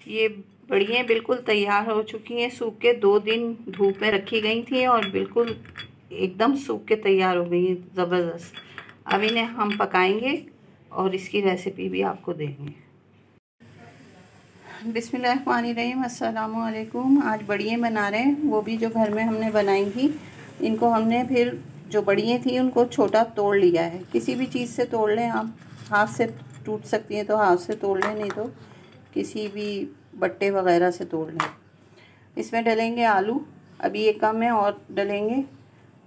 ये बढ़िया बिल्कुल तैयार हो चुकी हैं। सूख के 2 दिन धूप में रखी गई थी और बिल्कुल एकदम सूख के तैयार हो गई हैं, ज़बरदस्त। अब इन्हें हम पकाएंगे और इसकी रेसिपी भी आपको देंगे। बिस्मिल्लाहिर्रहमानिर्रहीम, अस्सलाम वालेकुम। आज बढ़िया बना रहे हैं, वो भी जो घर में हमने बनाई थी। इनको हमने फिर जो बढ़िया थी उनको छोटा तोड़ लिया है। किसी भी चीज़ से तोड़ लें आप, हाथ से टूट सकती हैं तो हाथ से तोड़ लें, नहीं तो किसी भी बट्टे वगैरह से तोड़ लें। इसमें डलेंगे आलू, अभी ये कम है और डलेंगे।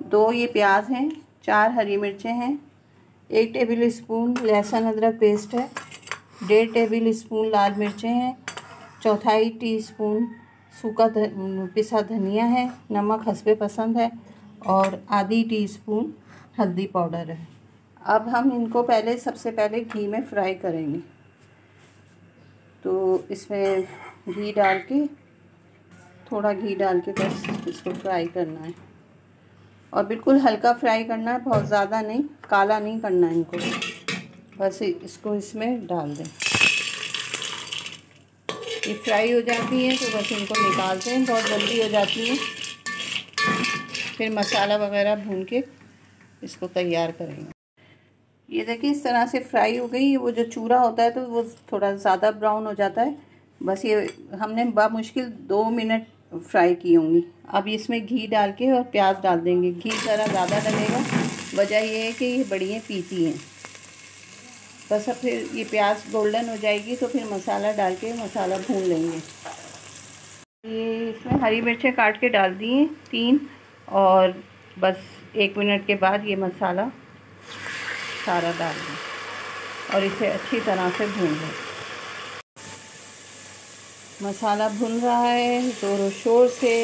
2 ये प्याज हैं, 4 हरी मिर्चें हैं, 1 टेबल स्पून लहसुन अदरक पेस्ट है, 1.5 टेबल स्पून लाल मिर्चें हैं, 1/4 टीस्पून सूखा पिसा धनिया है, नमक हस्बे पसंद है और आधी टीस्पून हल्दी पाउडर है। अब हम इनको सबसे पहले घी में फ्राई करेंगे। तो इसमें घी डाल के, थोड़ा घी डाल के बस इसको फ्राई करना है और बिल्कुल हल्का फ्राई करना है, बहुत ज़्यादा नहीं, काला नहीं करना है इनको। बस इसको इसमें डाल दें। ये फ्राई हो जाती हैं तो बस इनको निकालते हैं, बहुत जल्दी हो जाती है। फिर मसाला वगैरह भून के इसको तैयार करेंगे। ये देखिए इस तरह से फ्राई हो गई। वो जो चूरा होता है तो वो थोड़ा ज़्यादा ब्राउन हो जाता है। बस ये हमने बामुश्किल 2 मिनट फ्राई की होंगी। अब इसमें घी डाल के और प्याज डाल देंगे। घी ज़रा ज़्यादा डलेगा, वजह ये है कि ये बढ़िया पीती हैं। बस अब फिर ये प्याज गोल्डन हो जाएगी तो फिर मसाला डाल के मसाला भून लेंगे। ये इसमें हरी मिर्चें काट के डाल दी हैं 3 और बस 1 मिनट के बाद ये मसाला सारा डाल दें और इसे अच्छी तरह से भून लें। मसाला भुन रहा है ज़ोरों शोर से,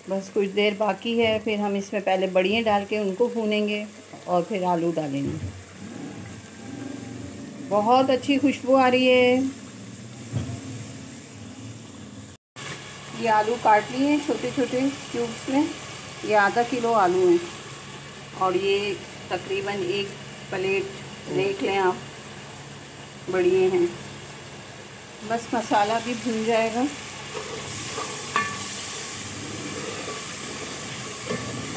बस कुछ देर बाकी है। फिर हम इसमें पहले बड़ियाँ डाल के उनको भूनेंगे और फिर आलू डालेंगे। बहुत अच्छी खुशबू आ रही है। ये आलू काट लिए हैं छोटे छोटे क्यूब्स में। ये आधा किलो आलू हैं और ये तकरीबन 1 प्लेट देख लें आप, बढ़िया हैं। बस मसाला भी भुन जाएगा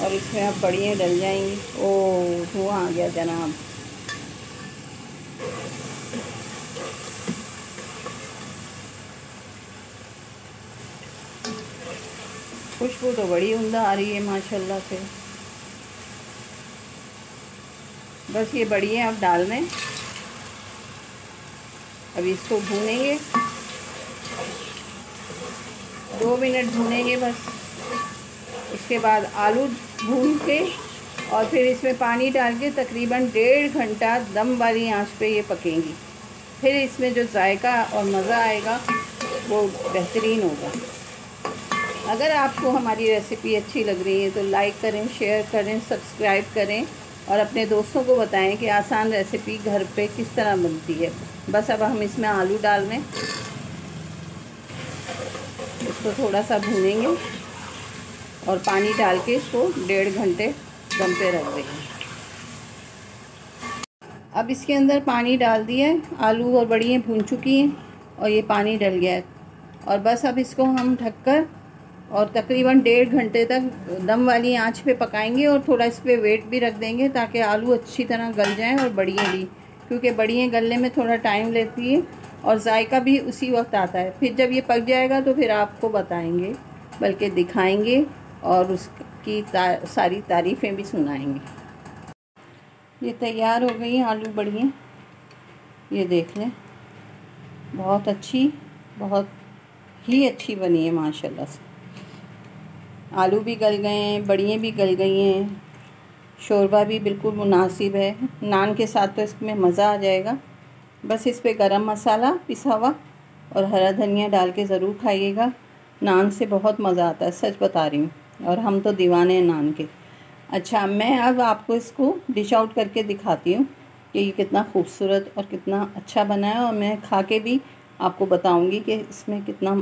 और इसमें अब बढ़िया डल जाएंगी। ओ धुआं आ गया जनाब। खुशबू तो बड़ी उम्दा आ रही है माशाल्लाह से। बस ये बढ़िया अब डाल दें। अब इसको भूनेंगे, 2 मिनट भूनेंगे बस। उसके बाद आलू भून के और फिर इसमें पानी डाल के तकरीबन 1.5 घंटा दम वाली आंच पे ये पकेंगी। फिर इसमें जो जायका और मज़ा आएगा वो बेहतरीन होगा। अगर आपको हमारी रेसिपी अच्छी लग रही है तो लाइक करें, शेयर करें, सब्सक्राइब करें और अपने दोस्तों को बताएं कि आसान रेसिपी घर पे किस तरह बनती है। बस अब हम इसमें आलू डाल दें, इसको थोड़ा सा भूनेंगे और पानी डाल के इसको 1.5 घंटे दम पे रख देंगे। अब इसके अंदर पानी डाल दिया, आलू और बड़ियाँ भून चुकी हैं और ये पानी डल गया है। और बस अब इसको हम ढककर और तकरीबन 1.5 घंटे तक दम वाली आंच पे पकाएंगे और थोड़ा इस पर वेट भी रख देंगे ताकि आलू अच्छी तरह गल जाएं और बड़ियाँ भी, क्योंकि बड़ियाँ गलने में थोड़ा टाइम लेती है और जायका भी उसी वक्त आता है। फिर जब ये पक जाएगा तो फिर आपको बताएंगे, बल्कि दिखाएंगे और उसकी सारी तारीफ़ें भी सुनाएंगे। ये तैयार हो गई आलू बड़ियाँ, ये देख लें, बहुत ही अच्छी बनी है माशाल्लाह से। आलू भी गल गए हैं, बड़ियाँ भी गल गई हैं, शोरबा भी बिल्कुल मुनासिब है। नान के साथ तो इसमें मज़ा आ जाएगा। बस इस पे गरम मसाला पिसा हुआ और हरा धनिया डाल के ज़रूर खाइएगा। नान से बहुत मज़ा आता है, सच बता रही हूँ, और हम तो दीवाने हैं नान के। अच्छा, मैं अब आपको इसको डिश आउट करके दिखाती हूँ कि ये कितना खूबसूरत और कितना अच्छा बना है, और मैं खा के भी आपको बताऊँगी कि इसमें कितना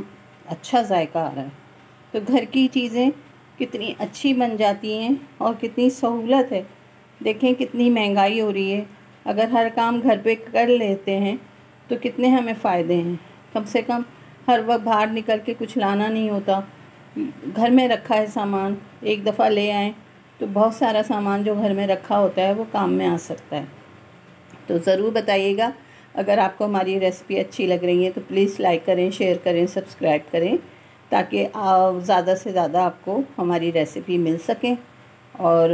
अच्छा जायका आ रहा है। तो घर की चीज़ें कितनी अच्छी बन जाती हैं और कितनी सहूलत है। देखें कितनी महंगाई हो रही है, अगर हर काम घर पे कर लेते हैं तो कितने हमें फ़ायदे हैं। कम से कम हर वक्त बाहर निकल के कुछ लाना नहीं होता, घर में रखा है सामान, एक दफ़ा ले आएँ तो बहुत सारा सामान जो घर में रखा होता है वो काम में आ सकता है। तो ज़रूर बताइएगा। अगर आपको हमारी रेसिपी अच्छी लग रही है तो प्लीज़ लाइक करें, शेयर करें, सब्सक्राइब करें, ताकि ज़्यादा से ज़्यादा आपको हमारी रेसिपी मिल सके। और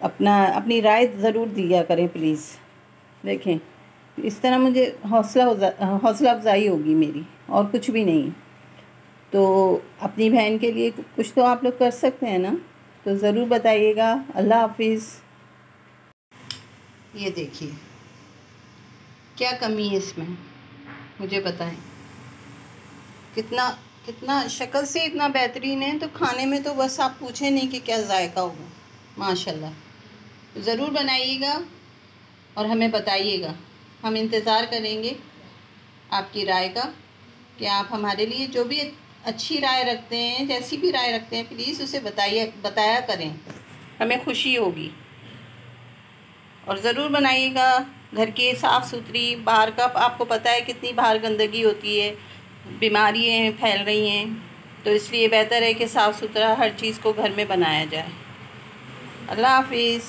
अपनी राय ज़रूर दिया करें प्लीज़। देखें, इस तरह मुझे हौसला अफ़ज़ाई होगी मेरी, और कुछ भी नहीं। तो अपनी बहन के लिए कुछ तो आप लोग कर सकते हैं ना, तो ज़रूर बताइएगा। अल्लाह हाफिज़। ये देखिए क्या कमी है इसमें, मुझे बताएं। कितना कितना शक्ल से इतना बेहतरीन है, तो खाने में तो बस आप पूछें नहीं कि क्या जायका होगा। माशाल्लाह। ज़रूर बनाइएगा और हमें बताइएगा। हम इंतज़ार करेंगे आपकी राय का, कि आप हमारे लिए जो भी अच्छी राय रखते हैं, जैसी भी राय रखते हैं, प्लीज़ उसे बताया करें, हमें खुशी होगी। और ज़रूर बनाइएगा। घर की साफ़ सुथरी, बाहर का आपको पता है कितनी बाहर गंदगी होती है, बीमारियाँ फैल रही हैं, तो इसलिए बेहतर है कि साफ़ सुथरा हर चीज़ को घर में बनाया जाए। अल्लाह हाफिज़।